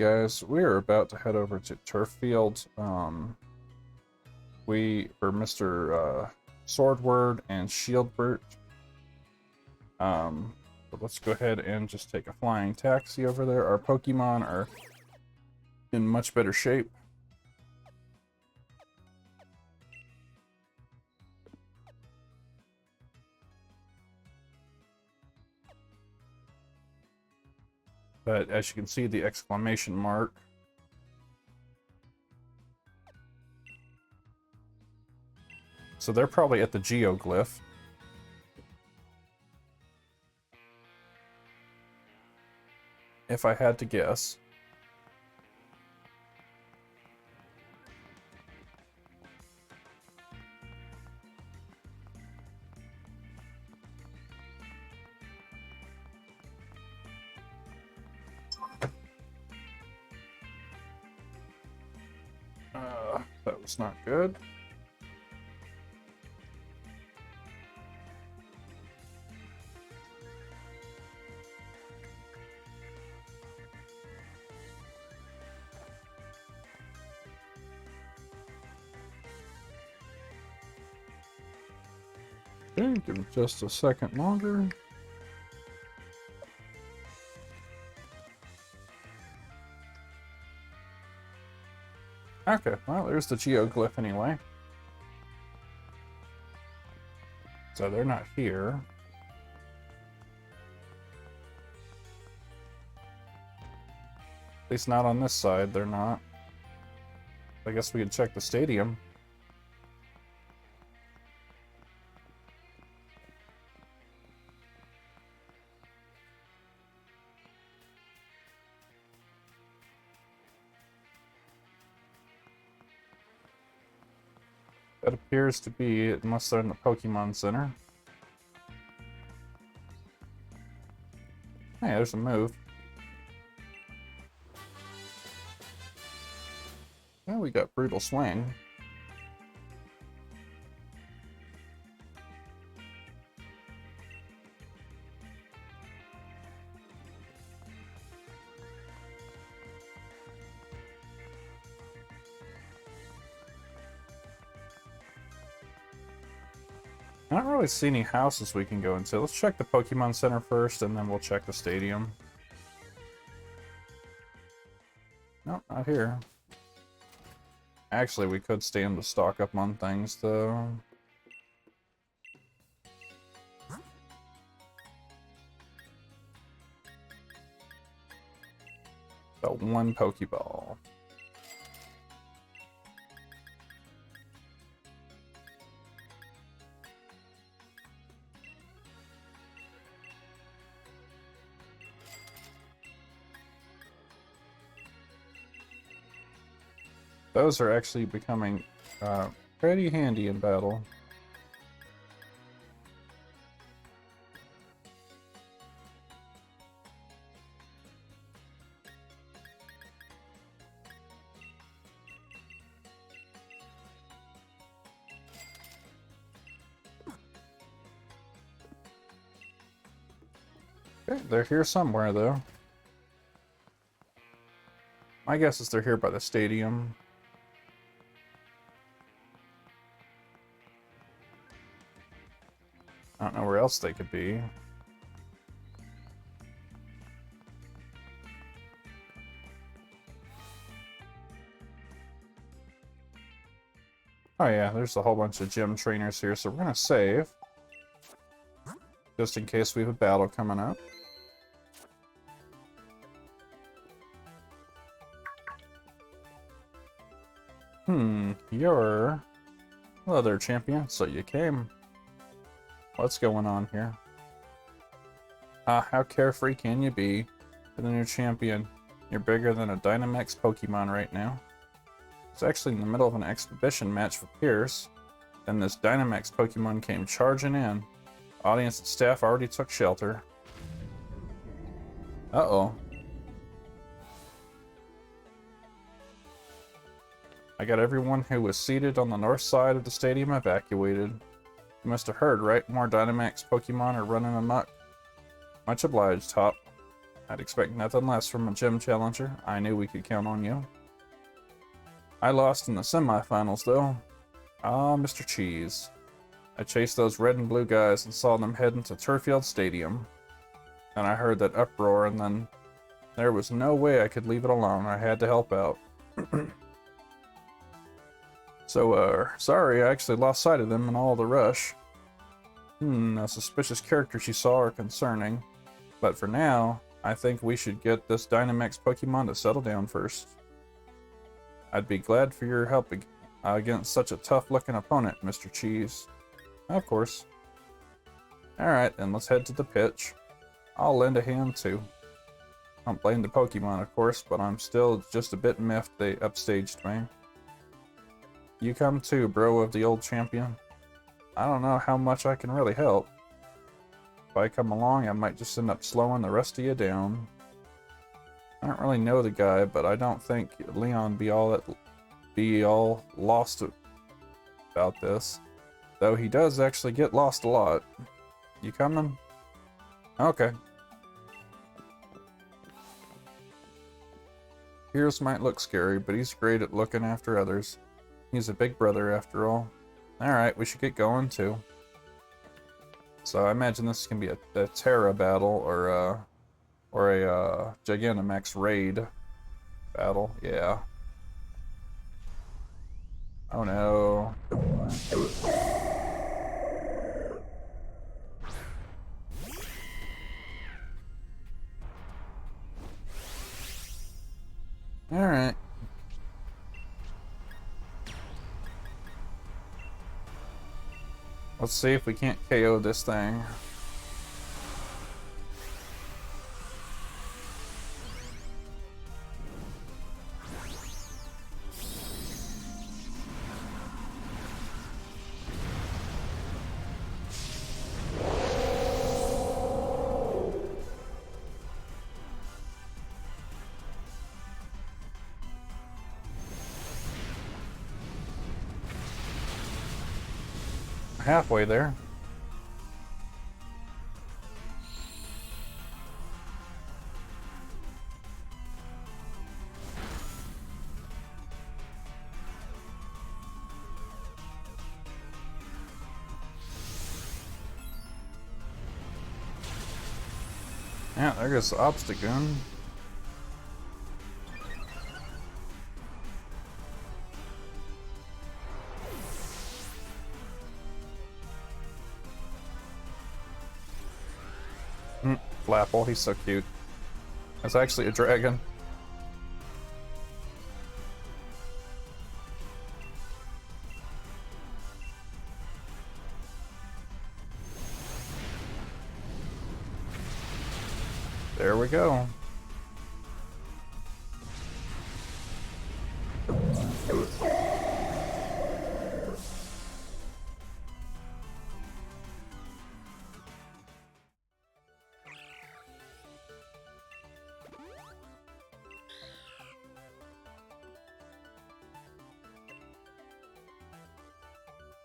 guys, we are about to head over to Turf Field. For Mr. Swordward and Shieldbert. But let's go ahead and just take a flying taxi over there. Our Pokemon are in much better shape. But as you can see, the exclamation mark. So they're probably at the Geoglyph. If I had to guess. That was not good. Okay, give it just a second longer. Okay, well, there's the Geoglyph anyway. So they're not here. At least not on this side, they're not. I guess we could check the stadium. That appears to be, unless they're in the Pokemon Center. Hey, there's a move. Oh, we got Brutal Swing. I don't really see any houses we can go into. Let's check the Pokemon Center first, and then we'll check the stadium. Nope, not here. Actually, we could stand to stock up on things, though. Got one Pokeball. Those are actually becoming pretty handy in battle. Okay, they're here somewhere, though. My guess is they're here by the stadium. I don't know where else they could be. Oh yeah, there's a whole bunch of gym trainers here, so we're gonna save. Just in case we have a battle coming up. You're... Hello there, champion. So you came. What's going on here? How carefree can you be? You're the new champion. You're bigger than a Dynamax Pokemon right now. It's actually in the middle of an exhibition match for Pierce. Then this Dynamax Pokemon came charging in. Audience and staff already took shelter. Uh-oh. I got everyone who was seated on the north side of the stadium evacuated. You must have heard, right? More Dynamax Pokemon are running amok. Much obliged, Hop. I'd expect nothing less from a gym challenger. I knew we could count on you. I lost in the semifinals, though. Ah, Mr. Cheese. I chased those red and blue guys and saw them heading to Turfield Stadium. And I heard that uproar, and then there was no way I could leave it alone. I had to help out. So, sorry, I actually lost sight of them in all the rush. A suspicious characters you saw are concerning. But for now, I think we should get this Dynamax Pokemon to settle down first. I'd be glad for your help against such a tough-looking opponent, Mr. Cheese. Of course. Alright, then let's head to the pitch. I'll lend a hand too. I don't blame the Pokemon, of course, but I'm still just a bit miffed they upstaged me. You come too, bro of the old champion. I don't know how much I can really help. If I come along, I might just end up slowing the rest of you down. I don't really know the guy, but I don't think Leon be all lost about this. Though he does actually get lost a lot. You coming? Okay. Pierce might look scary, but he's great at looking after others. He's a big brother after all. Alright, we should get going too. So I imagine this can be a Terra battle or a Gigantamax raid battle. Yeah. Oh no. Alright. Let's see if we can't KO this thing. Halfway there. Yeah, there goes the Obstagoon. Flapple, he's so cute. That's actually a dragon. There we go.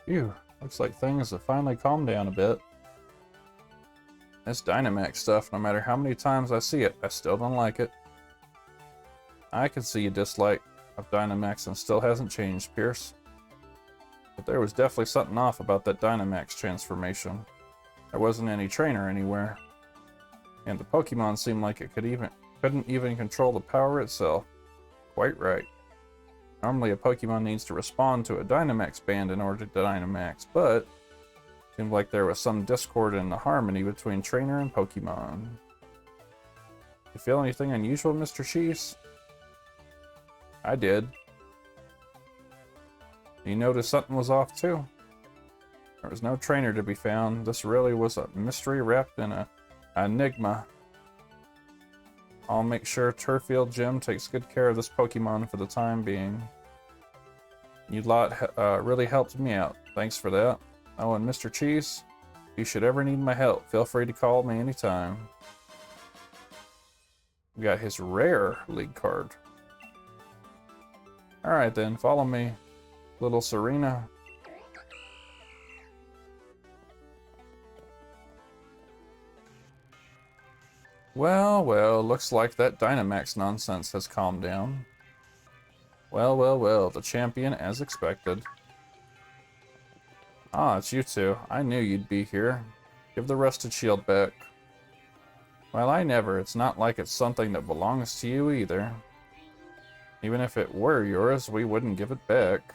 Phew, looks like things have finally calmed down a bit. This Dynamax stuff, no matter how many times I see it, I still don't like it. I can see your dislike of Dynamax and still hasn't changed, Pierce. But there was definitely something off about that Dynamax transformation. There wasn't any trainer anywhere. And the Pokemon seemed like it couldn't even control the power itself. Quite right. Normally a Pokemon needs to respond to a Dynamax band in order to Dynamax, but it seemed like there was some discord in the harmony between trainer and Pokemon. You feel anything unusual, Mr. Cheese? I did. You noticed something was off too? There was no trainer to be found. This really was a mystery wrapped in an enigma. I'll make sure Turfield Gym takes good care of this Pokemon for the time being. You lot really helped me out. Thanks for that. Oh, and Mr. Cheese, if you should ever need my help, feel free to call me anytime. We got his rare league card. Alright then, follow me, little Serena. Well, well, looks like that Dynamax nonsense has calmed down. Well, well, well, the champion as expected. Ah, it's you two. I knew you'd be here. Give the rusted shield back. Well, I never. It's not like it's something that belongs to you either. Even if it were yours, we wouldn't give it back.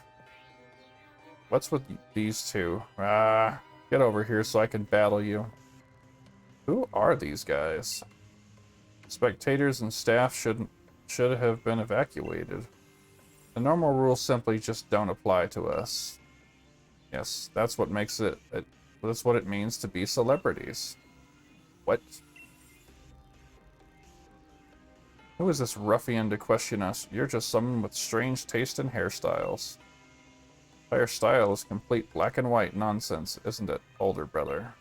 What's with these two? Ah, get over here so I can battle you. Who are these guys? Spectators and staff should have been evacuated. The normal rules simply just don't apply to us. Yes, that's what makes that's what it means to be celebrities. What? Who is this ruffian to question us? You're just someone with strange taste in hairstyles. Your style is complete black and white nonsense, isn't it, older brother?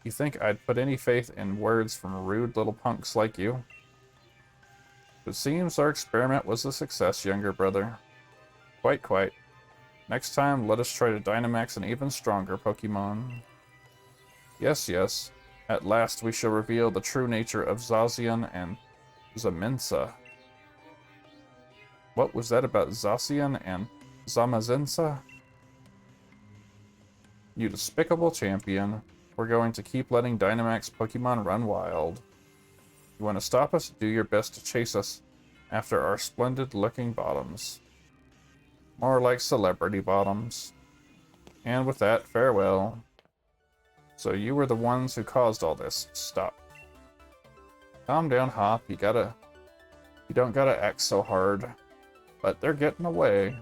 You think I'd put any faith in words from rude little punks like you? It seems our experiment was a success, younger brother. Quite. Next time, let us try to Dynamax an even stronger Pokemon. Yes. At last we shall reveal the true nature of Zacian and Zamensa. What was that about Zacian and Zamazensa? You despicable champion. We're going to keep letting Dynamax Pokemon run wild. You want to stop us? Do your best to chase us after our splendid-looking bottoms. More like celebrity bottoms. And with that, farewell. So you were the ones who caused all this. Stop. Calm down, Hop. You don't gotta act so hard. But they're getting away.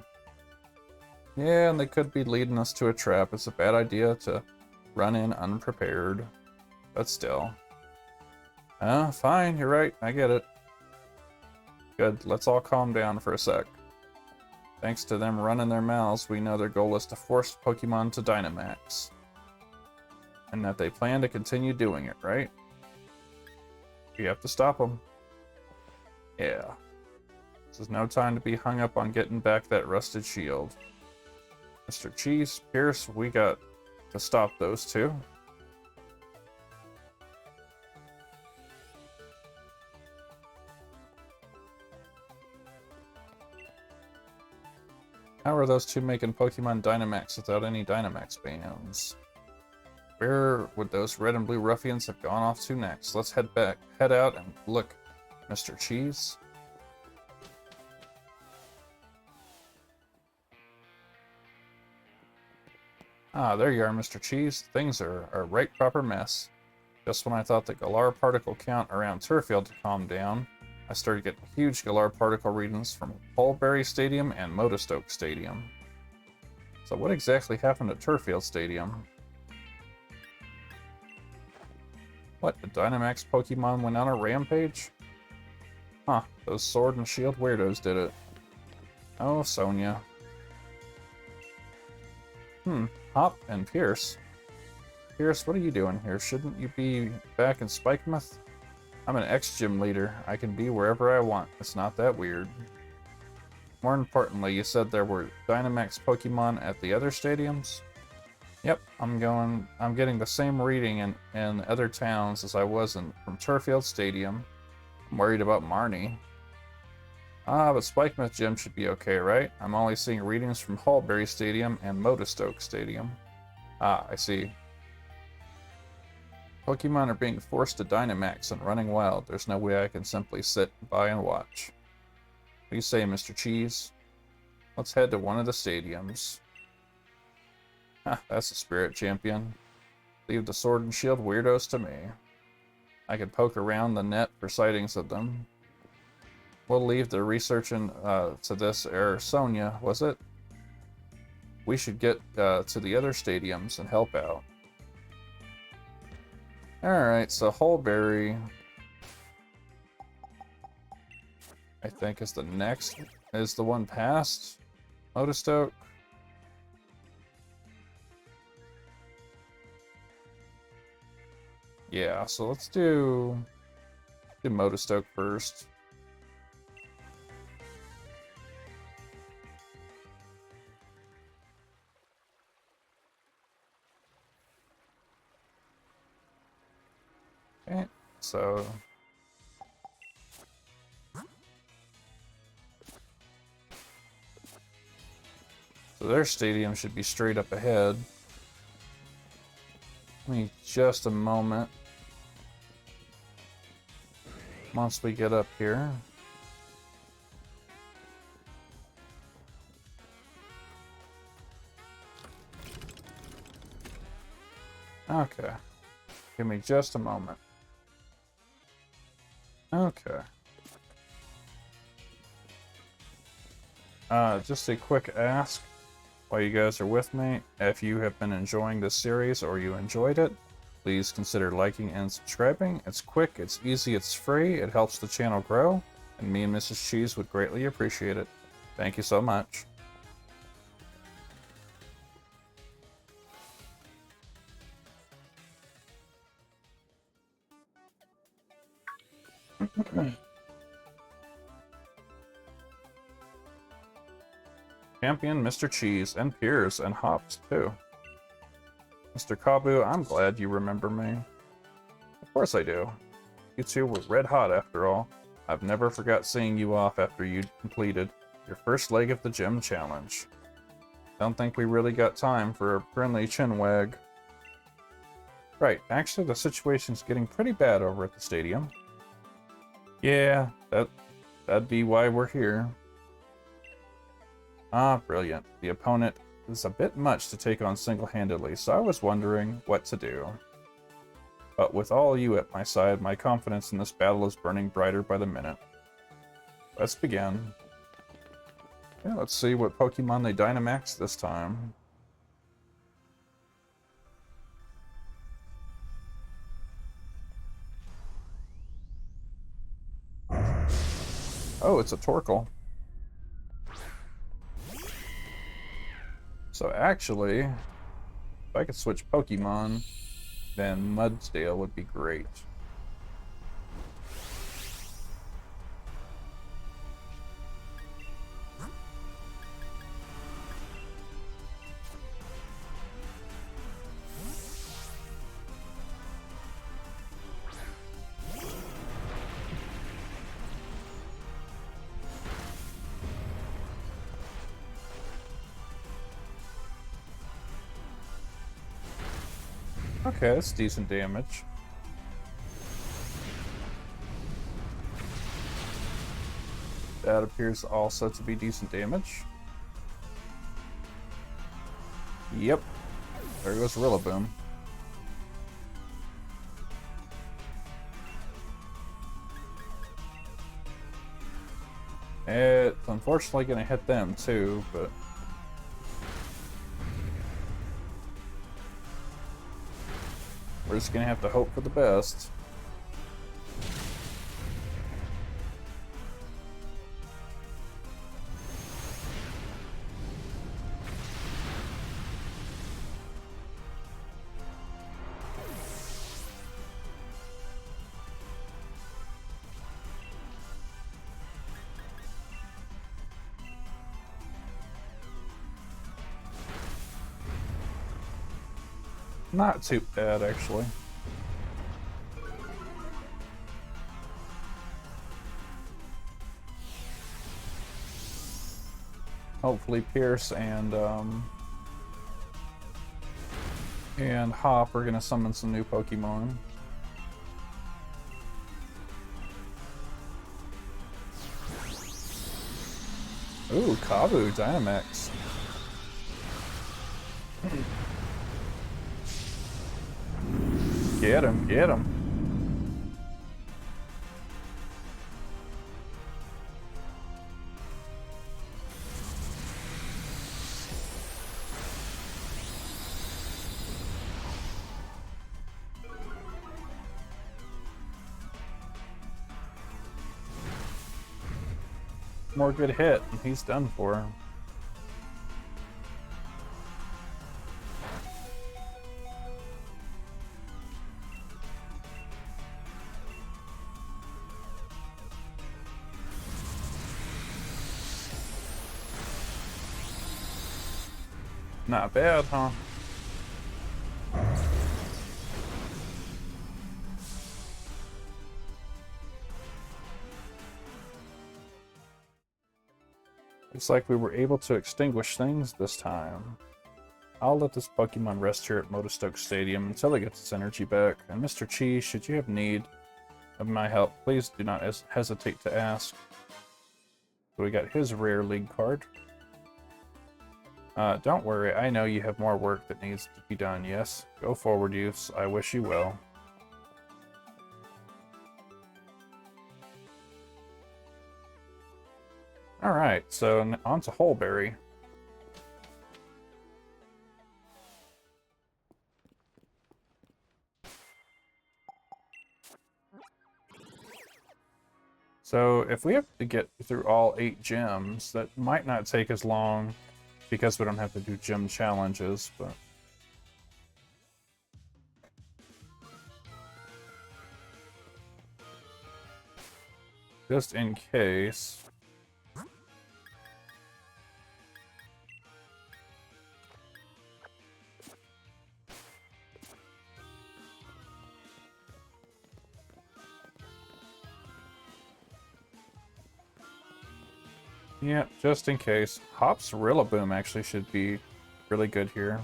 Yeah, and they could be leading us to a trap. It's a bad idea to run in unprepared. But still. Fine, you're right. I get it. Good, let's all calm down for a sec. Thanks to them running their mouths, we know their goal is to force Pokemon to Dynamax. And that they plan to continue doing it, right? We have to stop them. Yeah. This is no time to be hung up on getting back that rusted shield. Mr. Cheese, Pierce, we got to stop those two. How are those two making Pokemon Dynamax without any Dynamax bands? Where would those red and blue ruffians have gone off to next? Let's head out and look, Mr. Cheese. Ah, there you are, Mr. Cheese. Things are a right proper mess. Just when I thought the Galar particle count around Turffield had calmed down, I started getting huge Galar particle readings from Hulberry Stadium and Motostoke Stadium. So what exactly happened at Turffield Stadium? What, the Dynamax Pokemon went on a rampage? Huh, those Sword and Shield weirdos did it. Oh, Sonia. Hop and Pierce. Pierce, what are you doing here? Shouldn't you be back in Spikemuth? I'm an ex-gym leader. I can be wherever I want. It's not that weird. More importantly, you said there were Dynamax Pokemon at the other stadiums? Yep, I'm getting the same reading in other towns as I was from Turffield Stadium. I'm worried about Marnie. Ah, but Spikemuth Gym should be okay, right? I'm only seeing readings from Hulberry Stadium and Motostoke Stadium. Ah, I see. Pokemon are being forced to Dynamax and running wild. There's no way I can simply sit by and watch. What do you say, Mr. Cheese? Let's head to one of the stadiums. Ha, that's a spirit, champion. Leave the Sword and Shield weirdos to me. I could poke around the net for sightings of them. We'll leave the researching to this Sonia, was it? We should get to the other stadiums and help out. Alright, so Hulberry, I think is the one past Motostoke. Yeah, so let's do Motostoke first. Okay, so So their stadium should be straight up ahead. Give me just a moment. Once we get up here. Okay. Give me just a moment. Okay. Just a quick ask while you guys are with me. If you have been enjoying this series or you enjoyed it, please consider liking and subscribing. It's quick, it's easy, it's free, it helps the channel grow, and me and Mrs. Cheese would greatly appreciate it. Thank you so much. Champion Mr. Cheese, and Piers, and Hops, too. Mr. Kabu, I'm glad you remember me. Of course I do. You two were red hot after all. I've never forgot seeing you off after you'd completed your first leg of the gym challenge. Don't think we really got time for a friendly chin wag. Right, actually the situation's getting pretty bad over at the stadium. Yeah, that'd be why we're here. Ah, brilliant. The opponent is a bit much to take on single-handedly, so I was wondering what to do. But with all you at my side, my confidence in this battle is burning brighter by the minute. Let's begin. Yeah, let's see what Pokemon they Dynamax this time. Oh, it's a Torkoal. So actually, if I could switch Pokemon, then Mudsdale would be great. Okay, that's decent damage. That appears also to be decent damage. Yep. There goes Rillaboom. It's unfortunately going to hit them too, but... we're just going to have to hope for the best. Not too bad, actually. Hopefully Pierce and Hop are gonna summon some new Pokemon. Ooh, Kabu, Dynamax. Get him, get him. More good hit, and he's done for. Not bad, huh? Looks like we were able to extinguish things this time. I'll let this Pokemon rest here at Motostoke Stadium until it gets its energy back. And Mr. Chi, should you have need of my help, please do not hesitate to ask. So we got his rare league card. Don't worry, I know you have more work that needs to be done, yes? Go forward, youths. I wish you well. Alright, so on to Hulberry. So if we have to get through all 8 gyms, that might not take as long because we don't have to do gym challenges, but... just in case... yeah, just in case. Hop's Rillaboom actually should be really good here.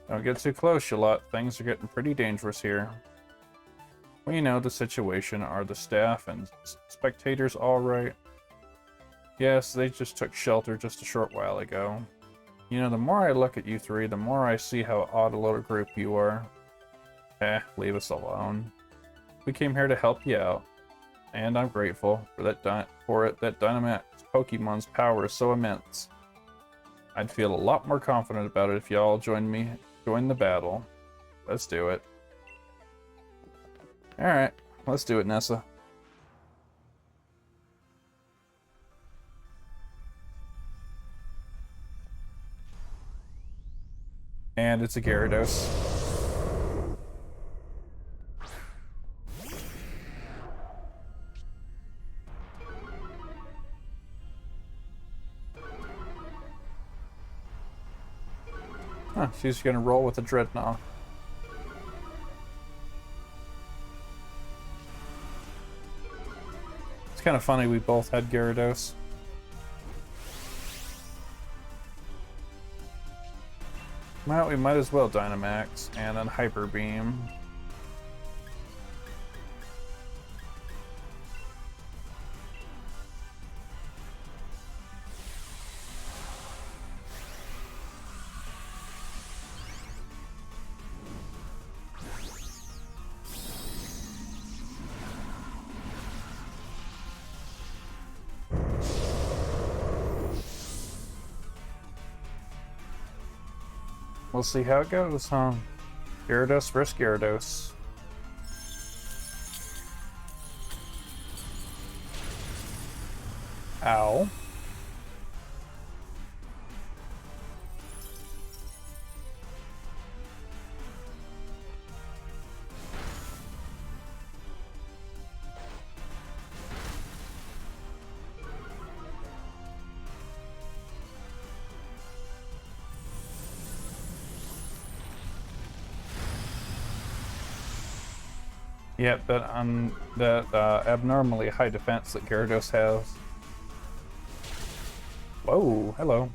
Don't get too close, you lot. Things are getting pretty dangerous here. Well, you know the situation. Are the staff and spectators alright? Yes, they just took shelter just a short while ago. You know, the more I look at you three, the more I see how odd a little group you are. Leave us alone. We came here to help you out. And I'm grateful for that that Dynamax Pokemon's power is so immense. I'd feel a lot more confident about it if y'all join the battle. Let's do it. Alright, let's do it, Nessa. And it's a Gyarados. Huh, she's gonna roll with a Dreadnought. It's kind of funny we both had Gyarados. Well, we might as well Dynamax and then Hyper Beam. We'll see how it goes, huh? Gyarados versus Gyarados. Ow. Yep, that abnormally high defense that Gyarados has. Whoa, hello.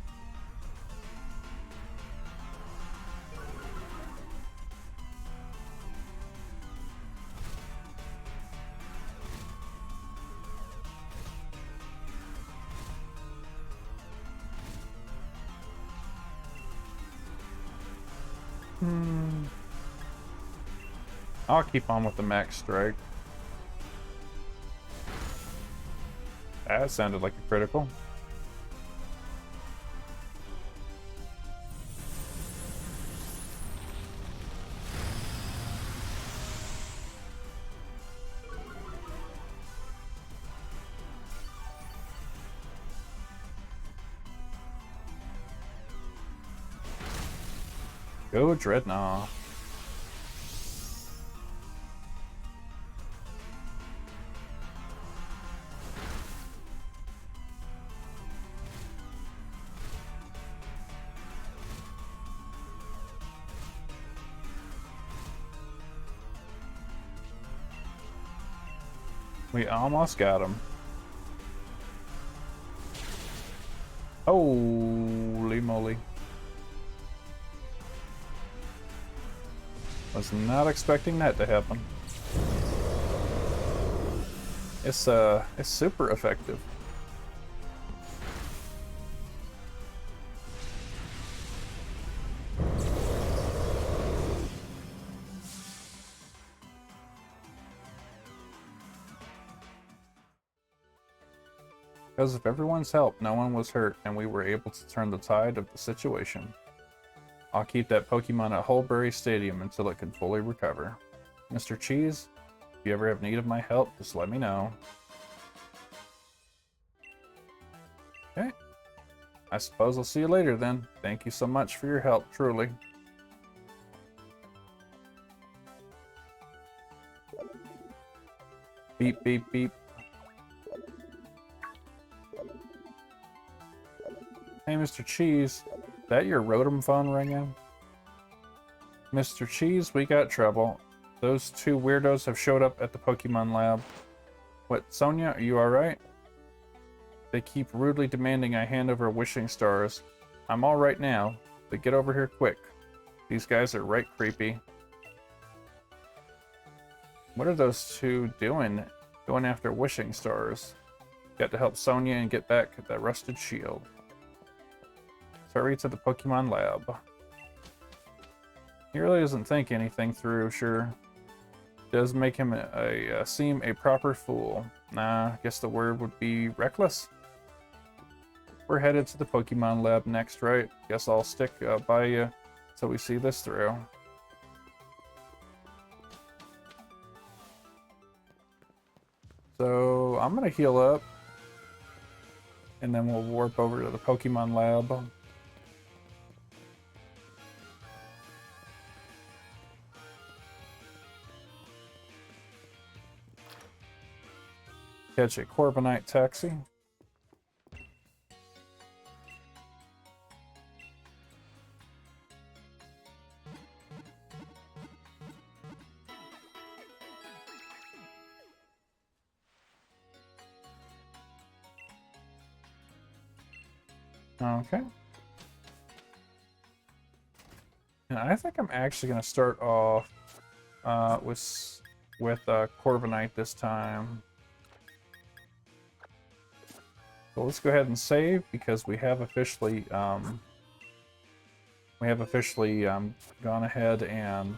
I'll keep on with the Max Strike. That sounded like a critical. Go Dreadnought. We almost got him. Holy moly. Was not expecting that to happen. It's super effective. Because of everyone's help, no one was hurt, and we were able to turn the tide of the situation. I'll keep that Pokemon at Hulbury Stadium until it can fully recover. Mr. Cheese, if you ever have need of my help, just let me know. Okay. I suppose I'll see you later then. Thank you so much for your help, truly. Beep, beep, beep. Hey, Mr. Cheese, that your Rotom phone ringing? Mr. Cheese, we got trouble. Those two weirdos have showed up at the Pokemon Lab. What, Sonia, are you alright? They keep rudely demanding I hand over wishing stars. I'm alright now, but get over here quick. These guys are right creepy. What are those two doing? Going after wishing stars. Got to help Sonia and get back that rusted shield. Hurry to the Pokemon Lab. He really doesn't think anything through, sure. Does make him seem a proper fool. Nah, I guess the word would be reckless. We're headed to the Pokemon Lab next, right? Guess I'll stick by you till we see this through. So, I'm gonna heal up. And then we'll warp over to the Pokemon Lab. Catch a Corviknight taxi. Okay. And I think I'm actually going to start off with Corviknight this time. So let's go ahead and save because we have officially gone ahead and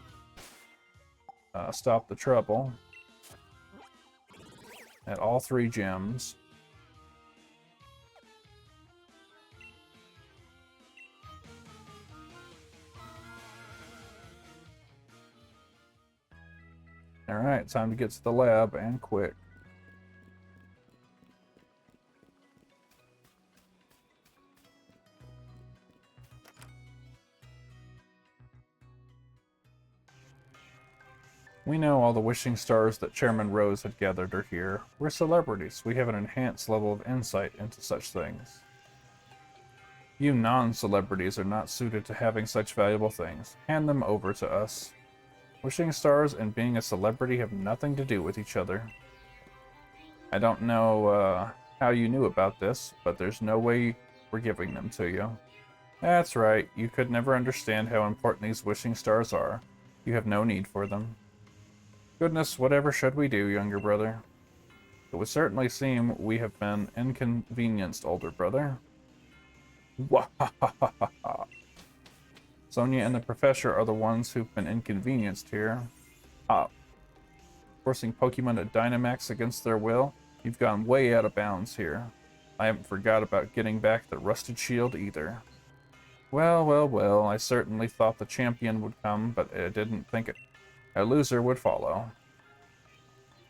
stopped the trouble at all 3 gyms. Alright, time to get to the lab and quick. We know all the wishing stars that Chairman Rose had gathered are here. We're celebrities. We have an enhanced level of insight into such things. You non-celebrities are not suited to having such valuable things. Hand them over to us. Wishing stars and being a celebrity have nothing to do with each other. I don't know how you knew about this, but there's no way we're giving them to you. That's right. You could never understand how important these wishing stars are. You have no need for them. Goodness, whatever should we do, younger brother? It would certainly seem we have been inconvenienced, older brother. Wahahaha. Sonia and the professor are the ones who've been inconvenienced here. Forcing Pokemon to Dynamax against their will? You've gone way out of bounds here. I haven't forgot about getting back the rusted shield either. Well, well, well, I certainly thought the champion would come, but I didn't think a loser would follow.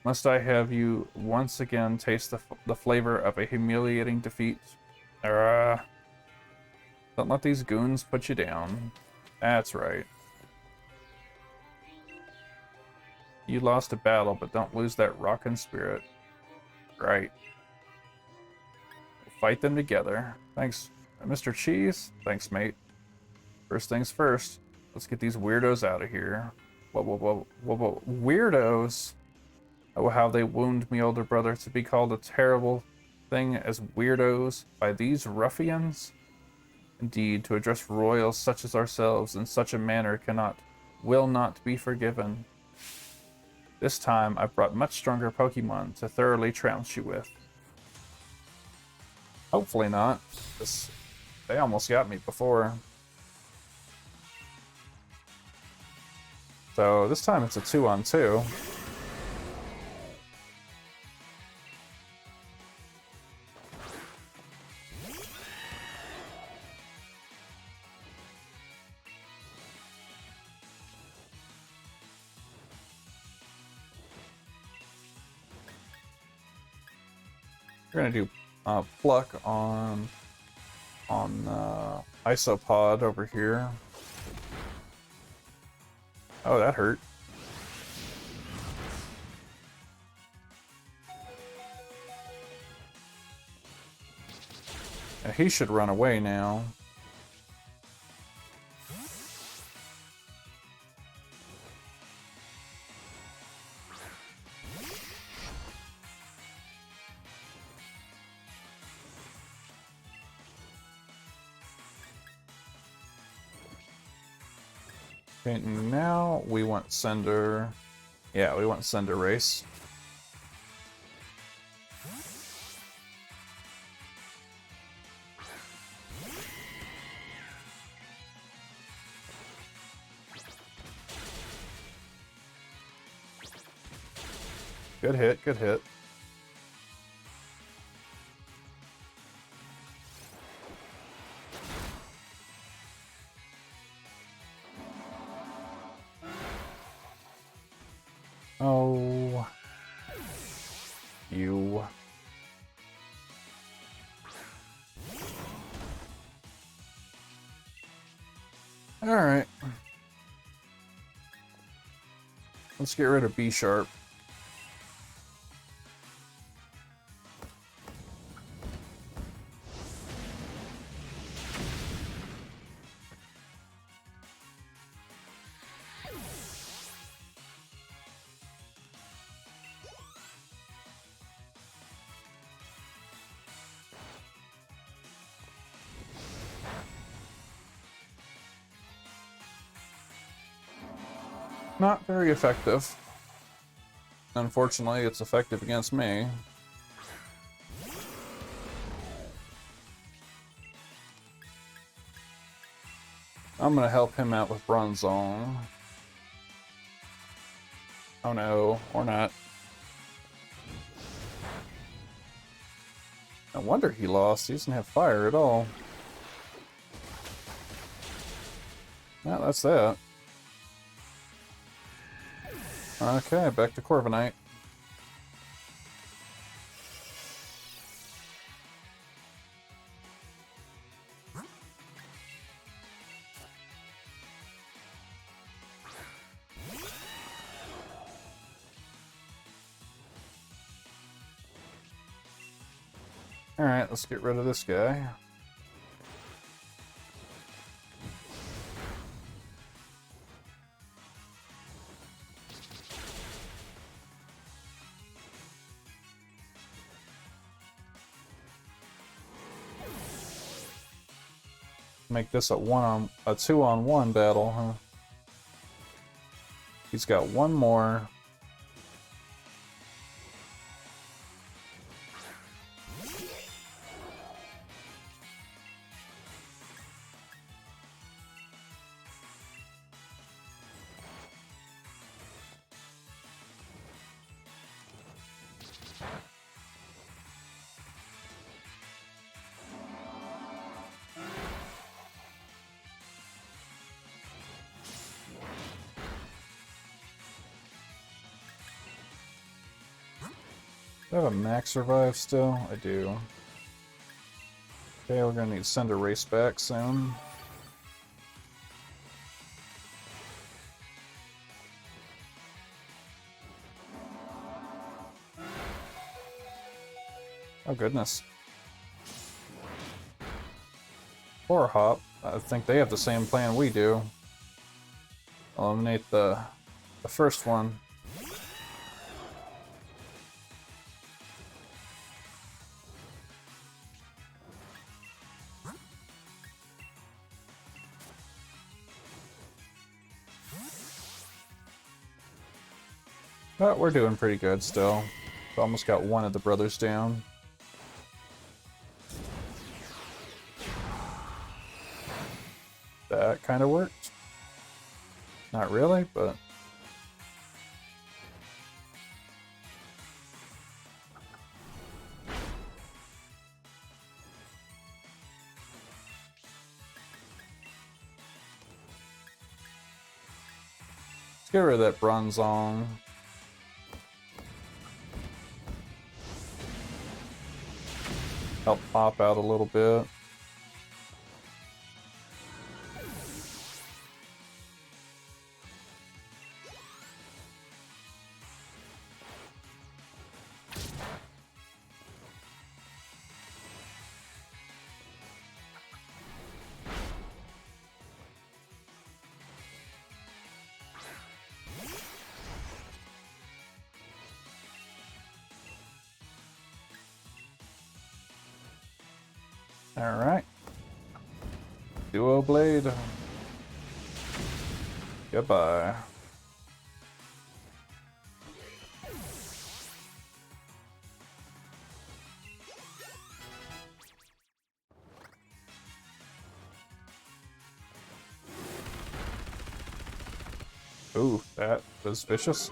Must I have you once again taste the flavor of a humiliating defeat? Don't let these goons put you down. That's right. You lost a battle, but don't lose that rockin' spirit. Right. We'll fight them together. Thanks, Mr. Cheese. Thanks, mate. First things first, let's get these weirdos out of here. Whoa, whoa, whoa, whoa, whoa. Weirdos? Oh, how they wound me, older brother, to be called a terrible thing as weirdos by these ruffians? Indeed, to address royals such as ourselves in such a manner will not be forgiven. This time, I've brought much stronger Pokemon to thoroughly trounce you with. Hopefully not. They almost got me before. So this time it's a 2-on-2. We're gonna do pluck on Isopod over here. Oh, that hurt. Yeah, he should run away now. Okay, now we want Cinder. Yeah, we want Cinderace. Good hit, good hit. Oh. You. Alright. Let's get rid of B-Sharp. Not very effective. Unfortunately, it's effective against me. I'm gonna help him out with Bronzong. Oh no, or not. No wonder he lost. He doesn't have fire at all. Well, that's that. Okay, back to Corviknight. Alright, let's get rid of this guy. Make this a 2-on-1 battle, huh? He's got one more. Do I have a max revive still? I do. Okay, we're gonna need to send a race back soon. Oh goodness. Poor Hop. I think they have the same plan we do. Eliminate the first one. But we're doing pretty good still. Almost got one of the brothers down. That kind of worked. Not really, but... let's get rid of that Bronzong. Help pop out a little bit. Alright. Duo Blade. Goodbye. Ooh, that was vicious.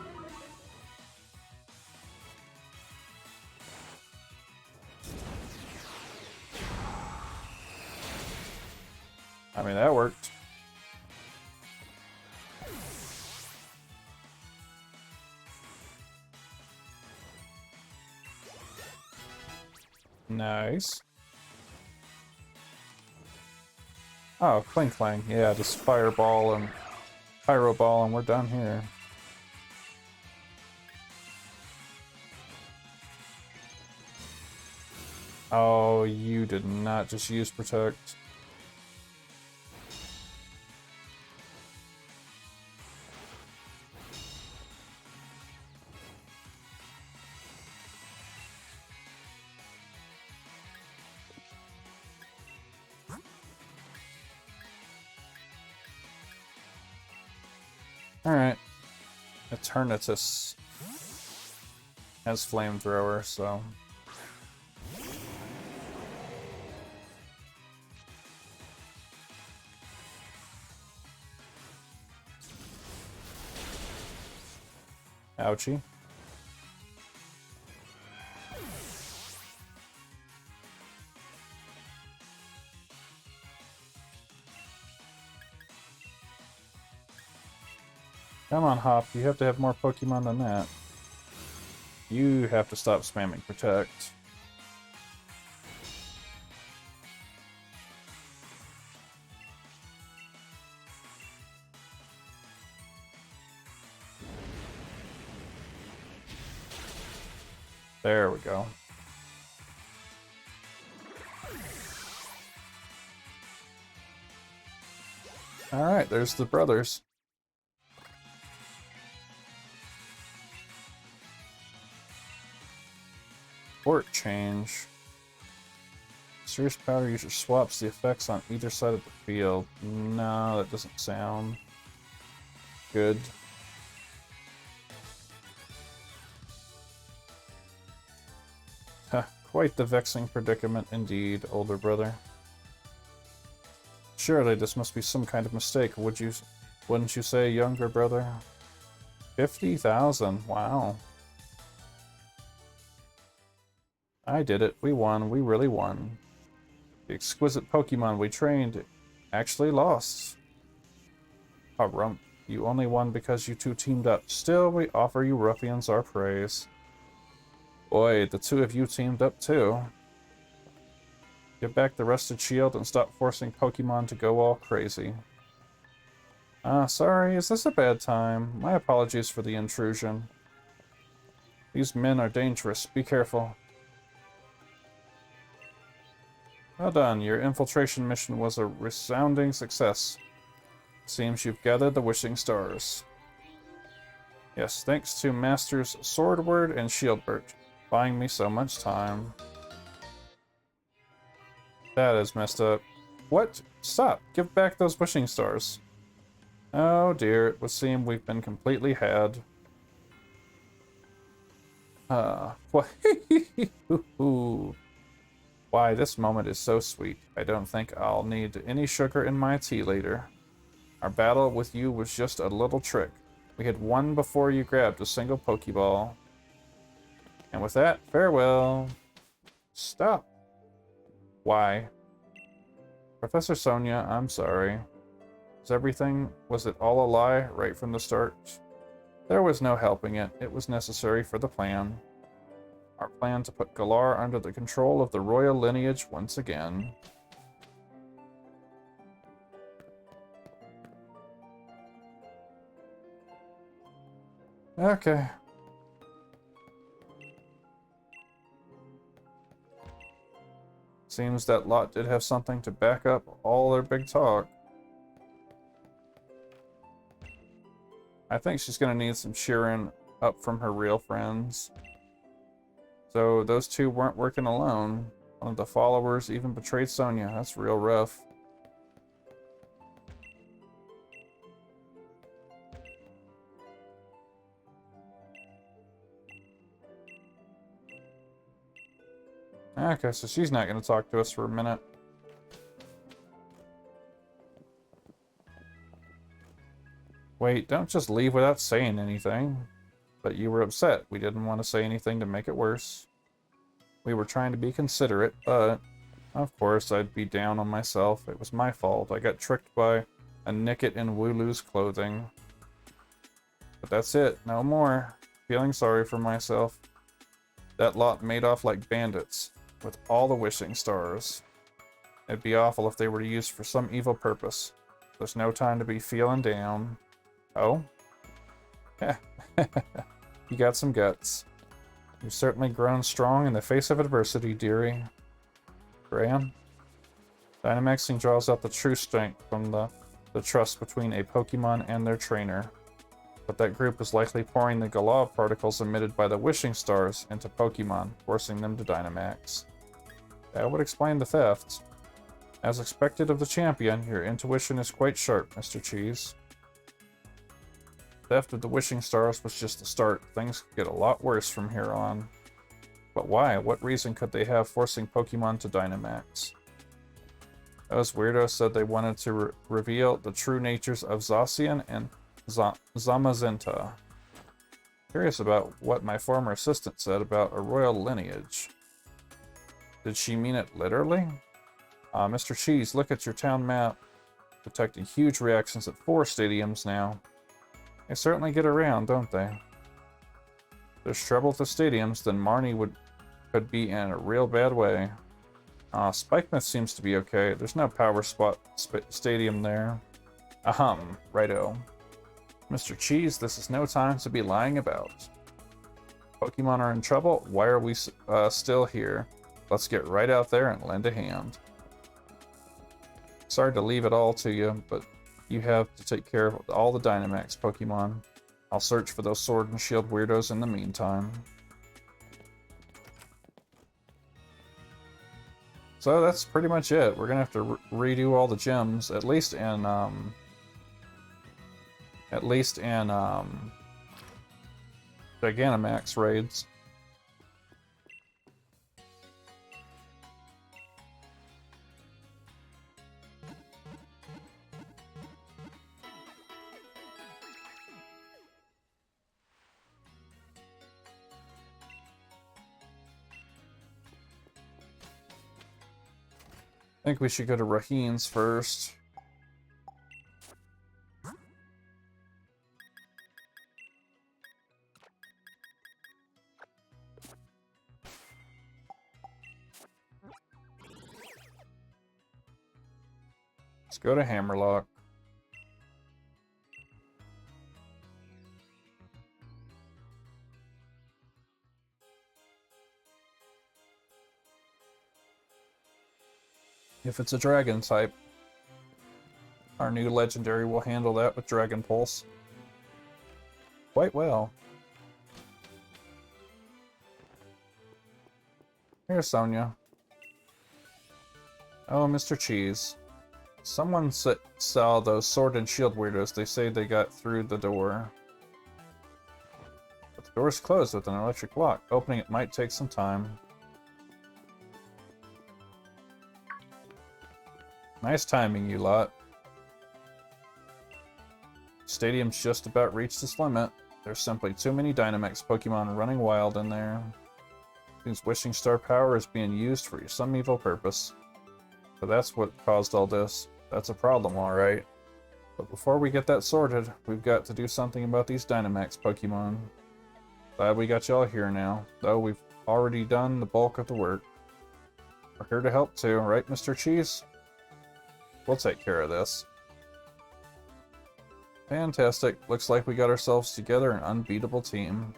I mean, that worked. Nice. Oh, Cling Clang. Yeah, just Fireball and Pyro Ball and we're done here. Oh, you did not just use Protect. Alright. Eternatus has Flamethrower, so... Ouchie. Come on, Hop. You have to have more Pokemon than that. You have to stop spamming Protect. There we go. Alright, there's the brothers. Port change. Serious Powder user swaps the effects on either side of the field. No, that doesn't sound good. Quite the vexing predicament indeed, older brother. Surely this must be some kind of mistake, wouldn't you say, younger brother? 50,000, wow. I did it, we won, we really won. The exquisite Pokemon we trained actually lost. Ah, rump, you only won because you two teamed up. Still, we offer you ruffians our praise. Boy, the two of you teamed up too. Get back the Rusted Shield and stop forcing Pokemon to go all crazy. Sorry, is this a bad time? My apologies for the intrusion. These men are dangerous, be careful. Well done, your infiltration mission was a resounding success. Seems you've gathered the wishing stars. Yes, thanks to Masters Swordward and Shieldbert, buying me so much time. That is messed up. What? Stop! Give back those wishing stars. Oh dear, it would seem we've been completely had. Why, this moment is so sweet. I don't think I'll need any sugar in my tea later. Our battle with you was just a little trick. We had won before you grabbed a single Pokeball. And with that, farewell. Stop. Why? Professor Sonia, I'm sorry. Was it all a lie right from the start? There was no helping it. It was necessary for the plan. Our plan to put Galar under the control of the royal lineage once again. Okay. Seems that lot did have something to back up all their big talk. I think she's gonna need some cheering up from her real friends. So those two weren't working alone. One of the followers even betrayed Sonia. That's real rough. Okay, so she's not going to talk to us for a minute. Wait, don't just leave without saying anything. But you were upset. We didn't want to say anything to make it worse. We were trying to be considerate, but of course I'd be down on myself. It was my fault. I got tricked by a Nickit in Wooloo's clothing. But that's it. No more. Feeling sorry for myself. That lot made off like bandits, with all the wishing stars. It'd be awful if they were used for some evil purpose. There's no time to be feeling down. Oh? You got some guts. You've certainly grown strong in the face of adversity, dearie. Graham? Dynamaxing draws out the true strength from the trust between a Pokemon and their trainer. But that group is likely pouring the Galar particles emitted by the wishing stars into Pokemon, forcing them to Dynamax. That would explain the theft. As expected of the champion, your intuition is quite sharp, Mr. Cheese. Theft of the wishing stars was just the start. Things could get a lot worse from here on. But why? What reason could they have forcing Pokemon to Dynamax? Those weirdos said they wanted to reveal the true natures of Zacian and Zamazenta. Curious about what my former assistant said about a royal lineage. Did she mean it literally? Mr. Cheese, look at your town map. Detecting huge reactions at 4 stadiums now. They certainly get around, don't they? If there's trouble at the stadiums, then Marnie could be in a real bad way. Spikemouth seems to be okay. There's no power spot stadium there. Righto. Mr. Cheese, this is no time to be lying about. Pokemon are in trouble. Why are we still here? Let's get right out there and lend a hand. Sorry to leave it all to you, but you have to take care of all the Dynamax Pokemon. I'll search for those Sword and Shield weirdos in the meantime. So that's pretty much it. We're gonna have to redo all the gyms, at least in Gigantamax raids. I think we should go to Raheen's first. Let's go to Hammerlock. If it's a dragon type, our new legendary will handle that with Dragon Pulse quite well. Here's Sonia. Oh, Mr. Cheese. Someone saw those Sword and Shield weirdos. They say they got through the door. But the Door's closed with an electric lock. Opening it might take some time. Nice timing, you lot. Stadium's just about reached its limit. There's simply too many Dynamax Pokemon running wild in there. Seems Wishing Star power is being used for some evil purpose. So that's what caused all this. That's a problem, alright. But before we get that sorted, we've got to do something about these Dynamax Pokemon. Glad we got y'all here now, though we've already done the bulk of the work. We're here to help too, right, Mr. Cheese? We'll take care of this. Fantastic. Looks like we got ourselves together an unbeatable team.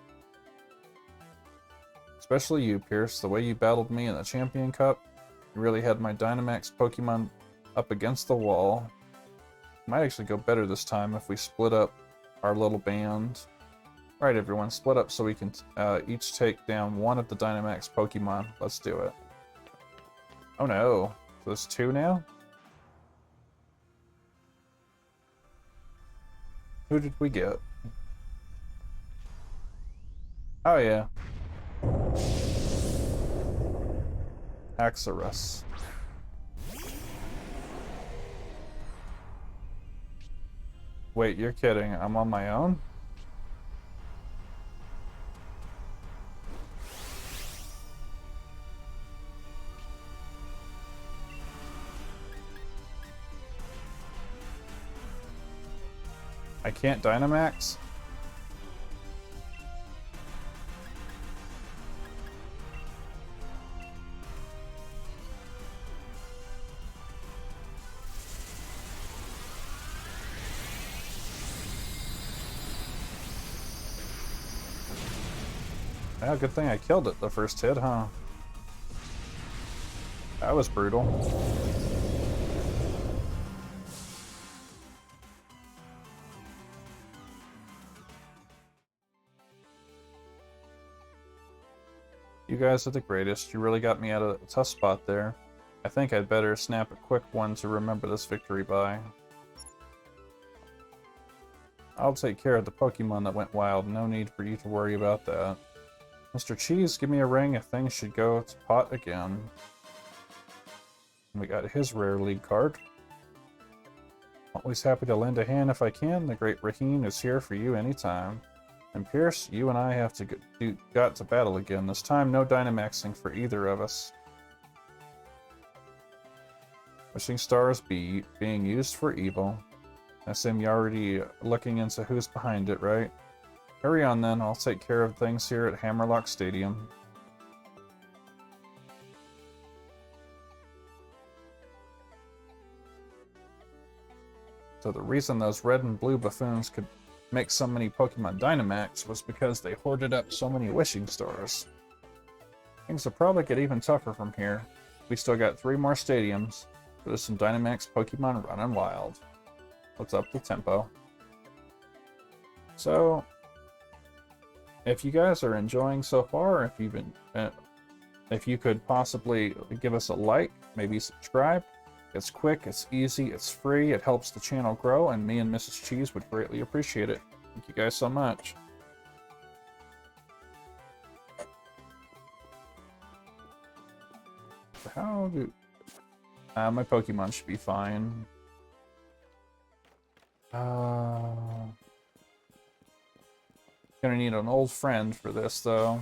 Especially you, Pierce. The way you battled me in the Champion Cup, you really had my Dynamax Pokemon up against the wall. Might actually go better this time if we split up our little band. Alright everyone, split up so we can each take down one of the Dynamax Pokemon. Let's do it. Oh no. So there's two now? Who did we get? Oh yeah. Haxorus. Wait, you're kidding. I'm on my own? I can't Dynamax? Yeah, good thing I killed it the first hit, huh? That was brutal. You guys are the greatest. You really got me out of a tough spot there. I think I'd better snap a quick one to remember this victory by. I'll take care of the Pokemon that went wild. No need for you to worry about that. Mr. Cheese, give me a ring if things should go to pot again. We got his rare league card. Always happy to lend a hand if I can. The great Raheen is here for you anytime. And Pierce, you and I have got to battle again. This time, no Dynamaxing for either of us. Wishing Stars being used for evil. I assume you're already looking into who's behind it, right? Hurry on then, I'll take care of things here at Hammerlock Stadium. So the reason those red and blue buffoons could make so many Pokemon Dynamax was because they hoarded up so many Wishing Stars. Things will probably get even tougher from here. We still got 3 more stadiums, but there's some Dynamax Pokemon running wild. Let's up the tempo. So, if you guys are enjoying so far, if you've been, if you could possibly give us a like, maybe subscribe. It's quick, it's easy, it's free, it helps the channel grow, and me and Mrs. Cheese would greatly appreciate it. Thank you guys so much. How do... my Pokemon should be fine. Gonna need an old friend for this, though.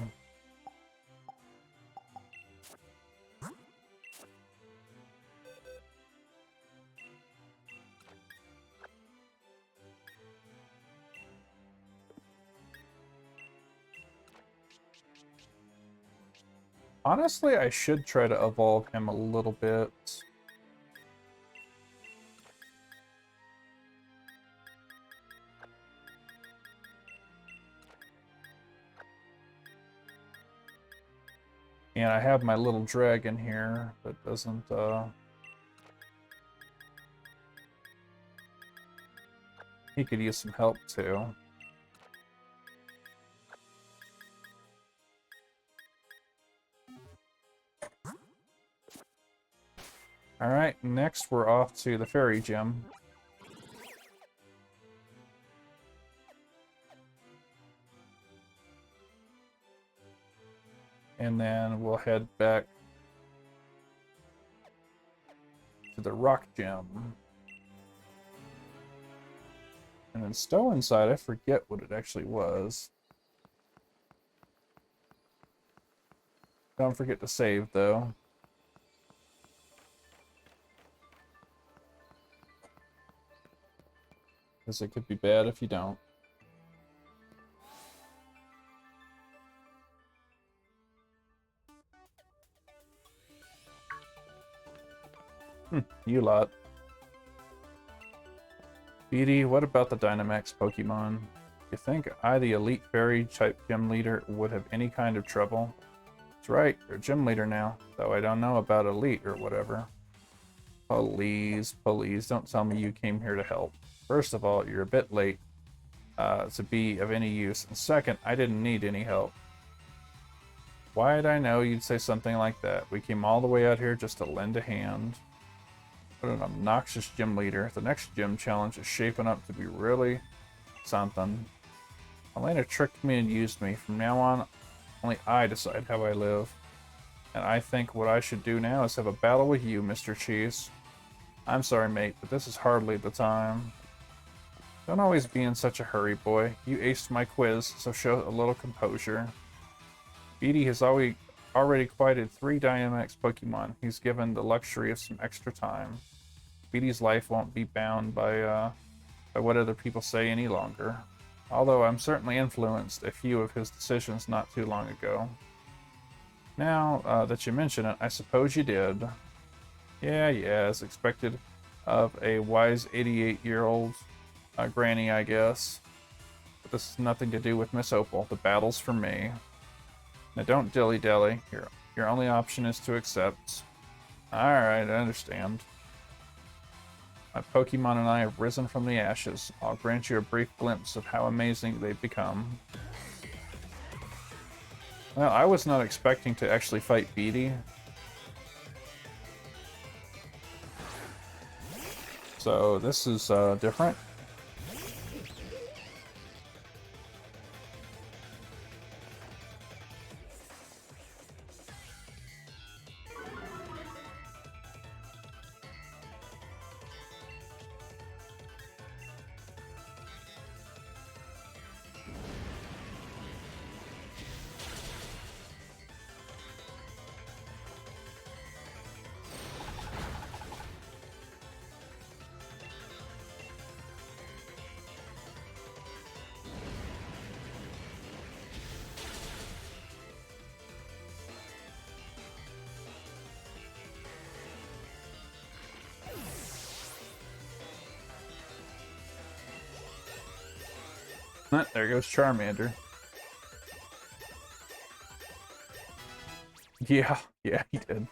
Honestly, I should try to evolve him a little bit. And I have my little dragon here that doesn't, he could use some help too. Alright, next we're off to the Fairy Gym. And then we'll head back to the rock gym. And then Stow inside, I forget what it actually was. Don't forget to save, though. Because it could be bad if you don't. You lot. BD, what about the Dynamax Pokemon? You think I, the Elite Fairy type gym leader, would have any kind of trouble? That's right, you're a gym leader now, though I don't know about Elite or whatever. Please, please, don't tell me you came here to help. First of all, you're a bit late to be of any use, and second, I didn't need any help. Why'd I know you'd say something like that? We came all the way out here just to lend a hand. What an obnoxious gym leader. The next gym challenge is shaping up to be really something. Elena tricked me and used me. From now on, only I decide how I live. And I think what I should do now is have a battle with you, Mr. Cheese. I'm sorry, mate, but this is hardly the time. Don't always be in such a hurry, boy. You aced my quiz, so show a little composure. BD has already quieted 3 Dynamax Pokemon. He's given the luxury of some extra time. BD's life won't be bound by what other people say any longer. Although I'm certainly influenced a few of his decisions not too long ago. Now that you mention it, I suppose you did. Yeah, as expected of a wise 88-year-old granny, I guess. But this has nothing to do with Miss Opal. The battle's for me. Now don't dilly-dally. Your only option is to accept. Alright, I understand. My Pokemon and I have risen from the ashes. I'll grant you a brief glimpse of how amazing they've become. Well, I was not expecting to actually fight BD. So this is different. There goes Charmander. Yeah, he did.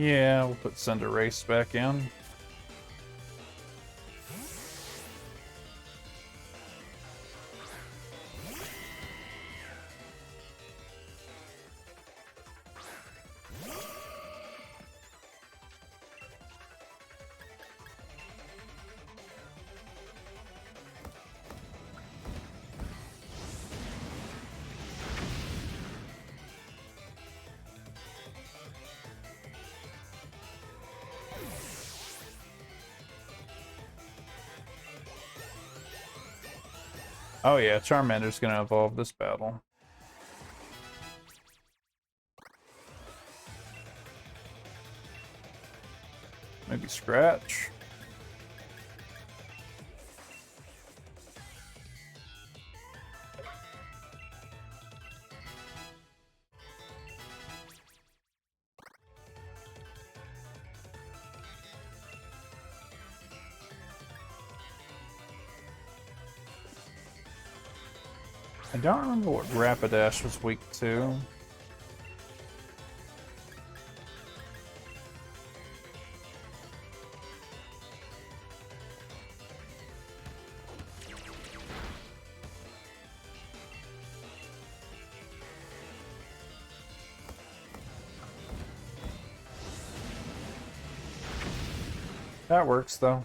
Yeah, we'll put Cinderace back in. Oh yeah, Charmander's gonna evolve this battle. Maybe Scratch. I don't remember what Rapidash was weak to. That works though.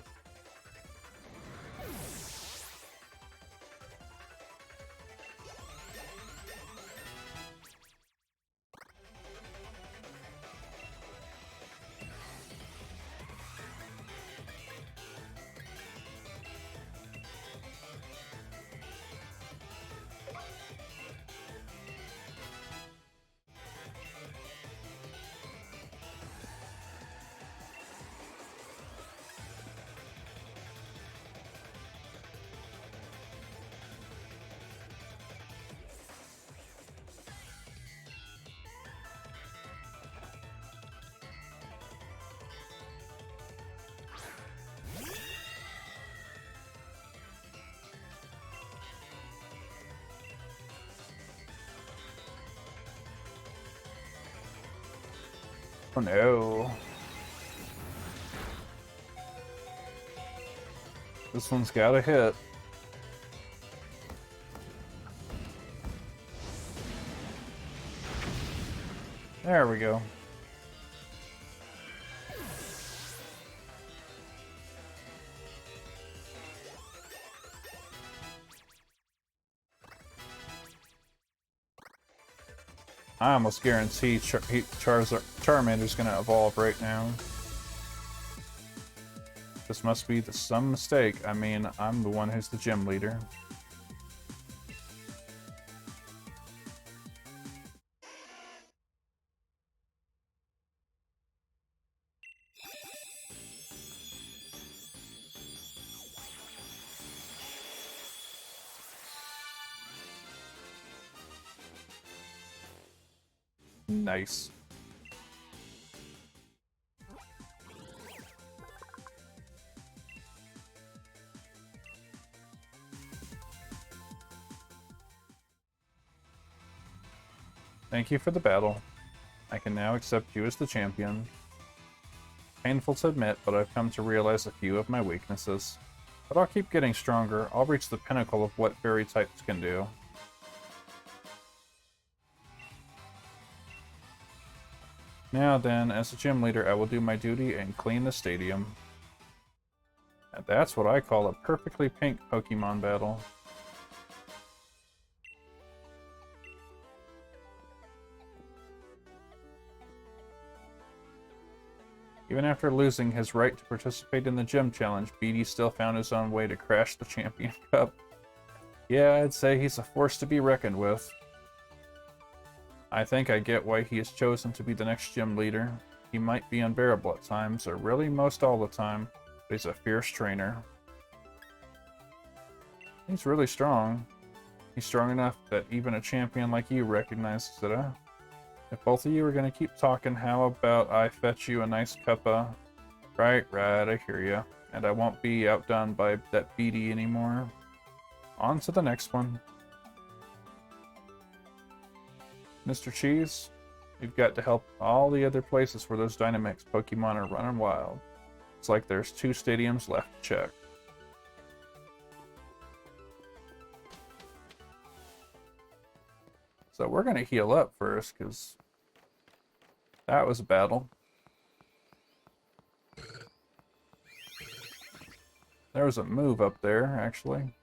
Oh no. This one's got a hit. There we go. I almost guarantee Charmander's gonna evolve right now. This must be some mistake. I mean, I'm the one who's the gym leader. Nice. Thank you for the battle. I can now accept you as the champion. Painful to admit, but I've come to realize a few of my weaknesses. But I'll keep getting stronger. I'll reach the pinnacle of what fairy types can do. Now then, as a gym leader, I will do my duty and clean the stadium. And that's what I call a perfectly pink Pokemon battle. Even after losing his right to participate in the gym challenge, BD still found his own way to crash the Champion Cup. Yeah, I'd say he's a force to be reckoned with. I think I get why he has chosen to be the next gym leader. He might be unbearable at times, or really most all the time, but he's a fierce trainer. He's really strong. He's strong enough that even a champion like you recognizes it, huh? If both of you are going to keep talking, how about I fetch you a nice cuppa? Right, I hear ya. And I won't be outdone by that BD anymore. On to the next one. Mr. Cheese, you've got to help all the other places where those Dynamax Pokemon are running wild. It's like there's 2 stadiums left to check. So we're going to heal up first, because that was a battle. There was a move up there, actually.